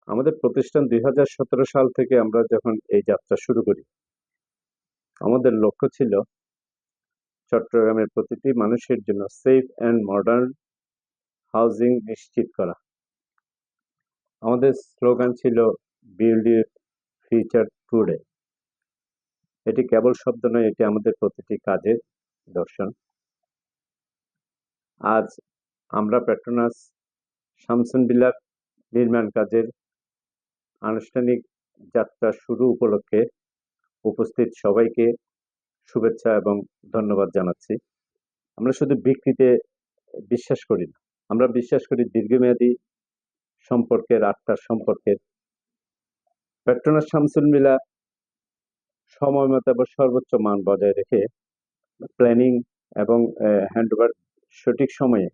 আমাদের প্রতিষ্ঠান 2017 সাল থেকে আমরা যখন এই যাত্রা শুরু করি, আমাদের লক্ষ্য ছিল চট্টগ্রামের প্রতিটি মানুষের জন্য সেফ অ্যান্ড মডার্ন হাউজিং নিশ্চিত করা। আমাদের স্লোগান ছিল বিল্ড এ ফিউচার টুডে। এটি কেবল শব্দ নয়, এটি আমাদের প্রতিটি কাজের দর্শন। আজ আমরা পেট্রোনাস শামসুন বিলার নির্মাণ কাজের আনুষ্ঠানিক যাত্রা শুরু উপলক্ষে উপস্থিত সবাইকে শুভেচ্ছা এবং ধন্যবাদ জানাচ্ছি। আমরা শুধু বিক্রিতে বিশ্বাস করি না, আমরা বিশ্বাস করি দীর্ঘমেয়াদী সম্পর্কের, আত্মার সম্পর্কের। পেট্রোনাস শামসুন বিলা সময় মতো এবং সর্বোচ্চ মান বজায় রেখে প্ল্যানিং এবং হ্যান্ডওভার সঠিক সময়ে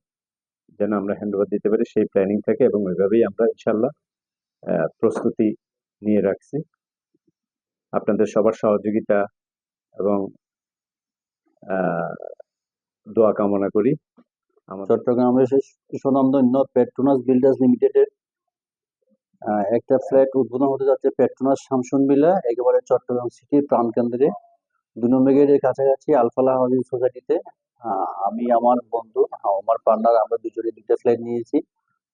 যেন আমরা হ্যান্ডওভার দিতে পারি, সেই প্ল্যানিং থাকে এবং ওইভাবেই আমরা ইনশাল্লাহ প্রস্তুতি নিয়ে রাখছি। আপনাদের সবার সহযোগিতা এবং দোয়া কামনা করি। চট্টগ্রামের সুনামধন্য পেট্রোনাস বিল্ডার্স লিমিটেডের একটা ফ্ল্যাট উদ্বোধন হতে যাচ্ছে পেট্রোনাস শামসুন বিলা, একেবারে চট্টগ্রাম সিটির প্রাণকেন্দ্রে 2 নম্বর গেটের কাছাকাছি আলফালা হাউজিং সোসাইটিতে। আমি, আমার বন্ধু, আমার পার্টনার, আমরা দুজনে 2টা ফ্ল্যাট নিয়েছি।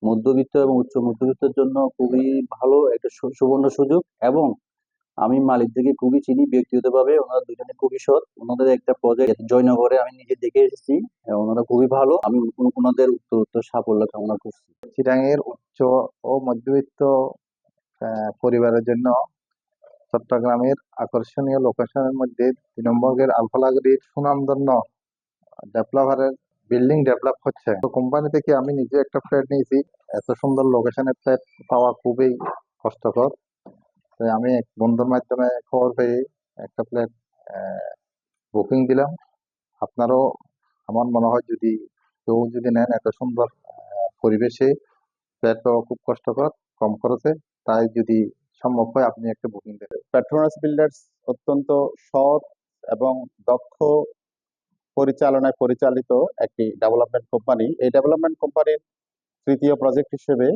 মধ্যবিত্ত এবং উচ্চ মধ্যবিত্তের জন্য খুবই ভালো একটা সুবর্ণ সুযোগ, এবং আমি মালিকদেরকে খুবই চিনি ব্যক্তিগতভাবে। ওনারা দুজনে খুবই সৎ। ওনাদের একটা প্রজেক্ট জয়নগরে আমি নিজে দেখে এসেছি, ওনারা খুবই ভালো। আমি ওনাদের উত্তর সাফল্য কামনা করছি। চিটাঙের উচ্চ ও মধ্যবিত্ত পরিবারের জন্য চট্টগ্রামের আকর্ষণীয় লোকেশনের মধ্যে 3 নম্বর গেট আলফালাগড়ির সুনামধন্য ডেভেলপারের বিল্ডিং ডেভেলপ হচ্ছে। তো কোম্পানি থেকে আমি নিজে একটা ফ্ল্যাট নিয়েছি। এত সুন্দর লোকেশনের ফ্ল্যাট পাওয়া খুবই কষ্টকর। তাই আমি এক বন্ধুর মাধ্যমে খবর পেয়ে একটা ফ্ল্যাট বুকিং দিলাম। আপনারও আমার মনে হয় যদি কেউ যদি নেন, এত সুন্দর পরিবেশে ফ্ল্যাট পাওয়া খুব কষ্টকর, কম খরচে। তাই যদি সম্ভব হয় আপনি একটা বুকিং দেবেন। পেট্রোনাস বিল্ডার্স অত্যন্ত সৎ এবং দক্ষ পরিচালনায় পরিচালিত একটি ডেভেলপমেন্ট কোম্পানি। এই ডেভেলপমেন্ট কোম্পানির তৃতীয় প্রজেক্ট হিসেবে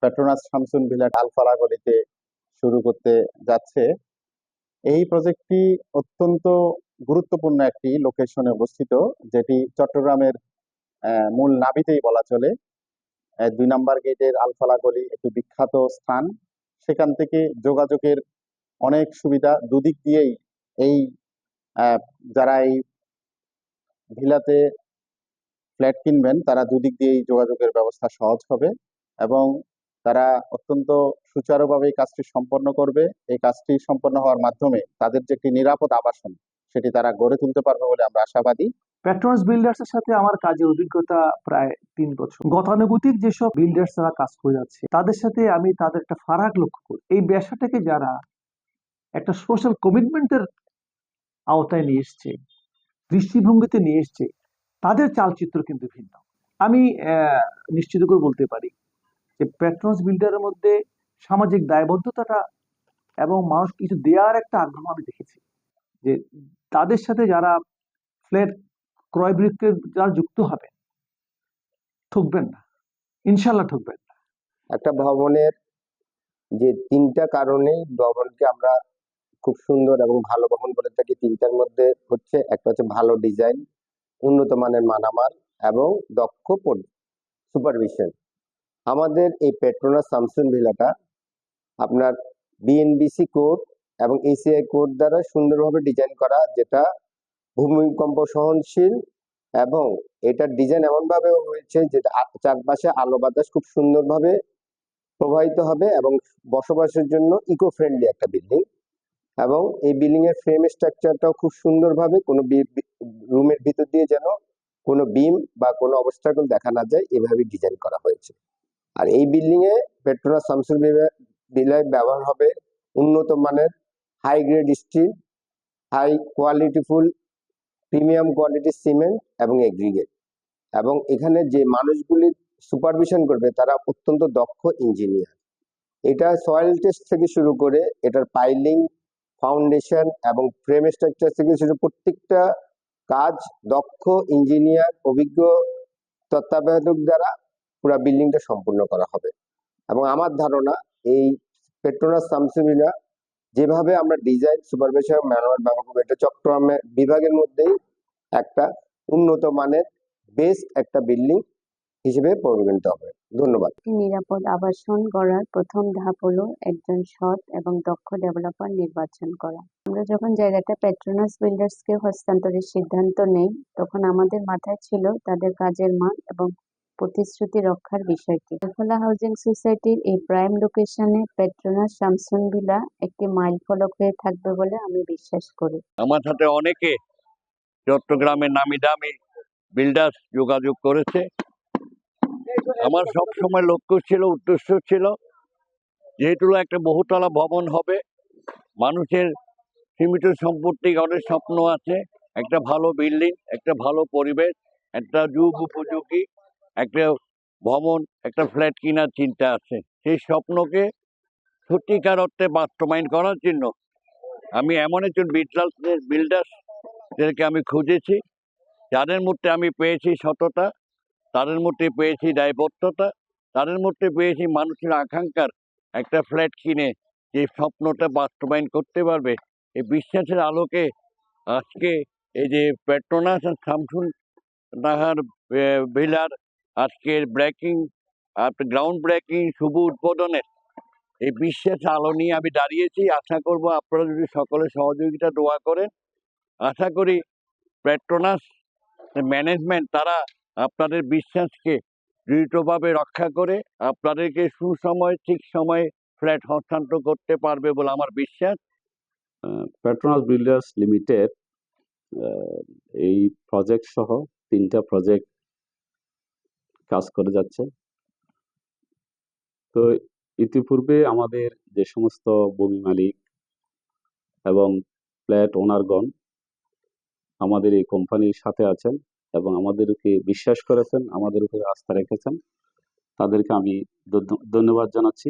পেট্রোনাস শামসুন ভিলা আলফালা গলিতে শুরু করতে যাচ্ছে। এই প্রজেক্টটি অত্যন্ত গুরুত্বপূর্ণ একটি লোকেশনে অবস্থিত, যেটি চট্টগ্রামের মূল নাভিতেই বলা চলে। 2 নম্বর গেটের আলফালা গলি একটি বিখ্যাত স্থান। সেখান থেকে যোগাযোগের অনেক সুবিধা, দুদিক দিয়েই এই যারা এই ভিলাতে ফ্ল্যাট কিনবেন তারা দুদিক দিয়েই যোগাযোগের ব্যবস্থা সহজ হবে এবং তারা অত্যন্ত সুচারুভাবে এই কাজটি সম্পন্ন করবে। এই কাজটি সম্পন্ন হওয়ার মাধ্যমে তাদের যে একটি নিরাপদ আবাসন, সেটি তারা গড়ে তুলতে পারবে বলে আমরা আশাবাদী। পেট্রোনাস বিল্ডার্স এর সাথে আমার কাজের অভিজ্ঞতা প্রায় 3 বছর। গতানুগতিক যেসব বিল্ডার্স যারা কাজ করে যাচ্ছে তাদের সাথে আমি তাদের একটা ফারাক লক্ষ্য করি। এই ব্যবসাটাকে যারা একটা সোশ্যাল কমিটমেন্টের আওতায় নিয়ে এসছে, দৃষ্টিভঙ্গিতে নিয়ে এসছে, তাদের চালচিত্র কিন্তু ভিন্ন। আমি নিশ্চিত করে বলতে পারি যে পেট্রোনাস বিল্ডারের মধ্যে সামাজিক দায়বদ্ধতাটা এবং মানুষ কিছু দেওয়ার একটা আগ্রহ আমি দেখেছি, যে তাদের সাথে যারা ফ্ল্যাট ক্রয় বিক্রয় যারা যুক্ত হবে, ঠকবেন না, ইনশাল্লাহ ঠকবেন না। একটা ভবনের যে 3টা কারণেই ভবনকে আমরা খুব সুন্দর এবং ভালো ভবন বলে থাকি। 3টার মধ্যে হচ্ছে, একটা হচ্ছে ভালো ডিজাইন, উন্নত মানের মালামাল এবং দক্ষ সুপারভিশন। আমাদের এই পেট্রোনাস শামসুন ভিলাটা আপনার বিএনবিসি কোড এবং এসিআই কোড দ্বারা সুন্দরভাবে ডিজাইন করা, যেটা ভূমিকম্প সহনশীল, এবং এটার ডিজাইন এমনভাবে হয়েছে যেটা চারপাশে আলো বাতাস খুব সুন্দরভাবে প্রবাহিত হবে এবং বসবাসের জন্য ইকো ফ্রেন্ডলি একটা বিল্ডিং। এবং এই বিল্ডিং এর ফ্রেম স্ট্রাকচারটাও খুব সুন্দরভাবে কোনো রুমের ভিতর দিয়ে যেন কোনো বিম বা কোনো অবস্ট্রাকল দেখা না যায়, এভাবে ডিজাইন করা হয়েছে। আর এই বিল্ডিং এ পেট্রোনাস শামসুন বিলায় ব্যবহার হবে উন্নত মানের হাই গ্রেড স্টিল, হাই কোয়ালিটিফুল প্রিমিয়াম কোয়ালিটি সিমেন্ট এবং এগ্রিগেট। এবং এখানে যে মানুষগুলি সুপারভিশন করবে তারা অত্যন্ত দক্ষ ইঞ্জিনিয়ার। এটা সয়েল টেস্ট থেকে শুরু করে এটার পাইলিং, ফাউন্ডেশন এবং ফ্রেম স্ট্রাকচার থেকে শুরু প্রত্যেকটা কাজ দক্ষ ইঞ্জিনিয়ার, অভিজ্ঞ তত্ত্বাবধায়ক দ্বারা পুরো বিল্ডিংটা সম্পূর্ণ করা হবে। এবং আমার ধারণা এই পেট্রোনাস শামসুন-বিল্লাহ যেভাবে আমরা ডিজাইন সুপারভাইজার ম্যানুয়াল ব্যবহার করবো, এটা চট্টগ্রাম বিভাগের মধ্যেই একটা উন্নত মানের বেস্ট একটা বিল্ডিং হিসেবে পরিগণিত হবে। ধন্যবাদ। একটি নিরাপদ আবাসন গড়ার প্রথম ধাপ হলো একজন সৎ এবং দক্ষ ডেভেলপার নির্বাচন করা। আমরা যখন জায়গাটা পেট্রোনাস বিল্ডার্সকে হস্তান্তরের সিদ্ধান্ত নেই, তখন আমাদের মাথায় ছিল তাদের কাজের মান এবং প্রতিশ্রুতি রক্ষার বিষয়টি। আলফালা হাউজিং সোসাইটির এই প্রাইম লোকেশনে পেট্রোনাস শামসুন-বিল্লাহ একটি মাইলফলক হয়ে থাকবে বলে আমি বিশ্বাস করি। আমার সাথে অনেকে চট্টগ্রামের নামি দামি বিল্ডার্স যোগাযোগ করেছে। আমার সব সময় লক্ষ্য ছিল, উদ্দেশ্য ছিল, যেহেতু একটা বহুতলা ভবন হবে, মানুষের সীমিত সম্পত্তি অনেক স্বপ্ন আছে, একটা ভালো বিল্ডিং, একটা ভালো পরিবেশ, একটা যুগ উপযোগী একটা ভবন, একটা ফ্ল্যাট কেনার চিন্তা আছে। সেই স্বপ্নকে সত্যিকার অর্থে বাস্তবায়ন করার জন্য আমি এমন একজন বিল্ডার্সদেরকে আমি খুঁজেছি, যাদের মধ্যে আমি পেয়েছি সততা, তাদের মধ্যে পেয়েছি দায়বদ্ধতা, তাদের মধ্যে পেয়েছি মানুষের আকাঙ্ক্ষার একটা ফ্ল্যাট কিনে যে স্বপ্নটা বাস্তবায়ন করতে পারবে। এই বিশ্বাসের আলোকে আজকে এই যে পেট্রোনাস আর শামসুন-নাহার ভিলার আজকের গ্রাউন্ড ব্রেকিং শুভ উদ্বোধনের এই বিশ্বাসের আলো নিয়ে আমি দাঁড়িয়েছি। আশা করব আপনারা যদি সকলে সহযোগিতা দোয়া করেন, আশা করি পেট্রোনাস ম্যানেজমেন্ট তারা আপনাদের বিশ্বাসকে দৃঢ়ভাবে রক্ষা করে আপনাদেরকে সুসময়ে ঠিক সময়ে ফ্ল্যাট হস্তান্তর করতে পারবে বলে আমার বিশ্বাস। পেট্রোনাস বিল্ডার্স লিমিটেড এই প্রজেক্ট সহ 3টা প্রজেক্ট কাজ করে যাচ্ছে। তো ইতিপূর্বে আমাদের যে সমস্ত ভূমি মালিক এবং ফ্ল্যাট ওনারগণ আমাদের এই কোম্পানির সাথে আছেন এবং আমাদেরকে বিশ্বাস করেছেন, আমাদের উপরে আস্থা রেখেছেন, তাদেরকে আমি ধন্যবাদ জানাচ্ছি।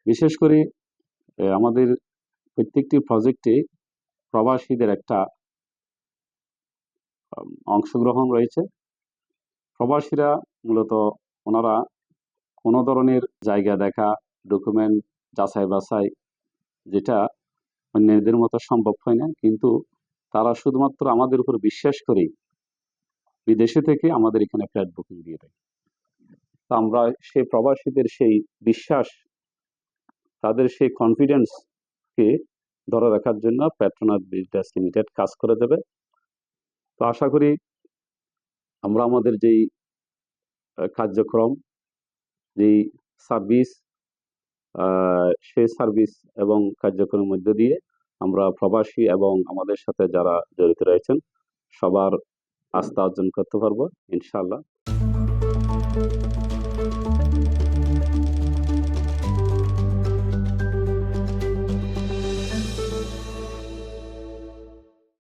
বিশেষ করে আমাদের প্রত্যেকটি প্রজেক্টে প্রবাসীদের একটা অংশগ্রহণ রয়েছে। প্রবাসীরা মূলত ওনারা কোনো ধরনের জায়গা দেখা, ডকুমেন্ট যাচাই বাছাই, যেটা অন্যদের মতো সম্ভব হয় না, কিন্তু তারা শুধুমাত্র আমাদের উপর বিশ্বাস করেই বিদেশে থেকে আমাদের এখানে ফ্ল্যাট বুকিং দিয়ে দেয়। তো আমরা সেই প্রবাসীদের সেই বিশ্বাস, তাদের সেই কনফিডেন্সকে ধরে রাখার জন্য পেট্রোনাস বিল্ডার্স লিমিটেড কাজ করে দেবে। তো আশা করি আমরা আমাদের যেই কার্যক্রম, যেই সার্ভিস, সেই সার্ভিস এবং কার্যক্রমের মধ্যে দিয়ে আমরা প্রবাসী এবং আমাদের সাথে যারা জড়িত রয়েছেন সবার আস্থা অর্জন করতে পারবো ইনশাআল্লাহ।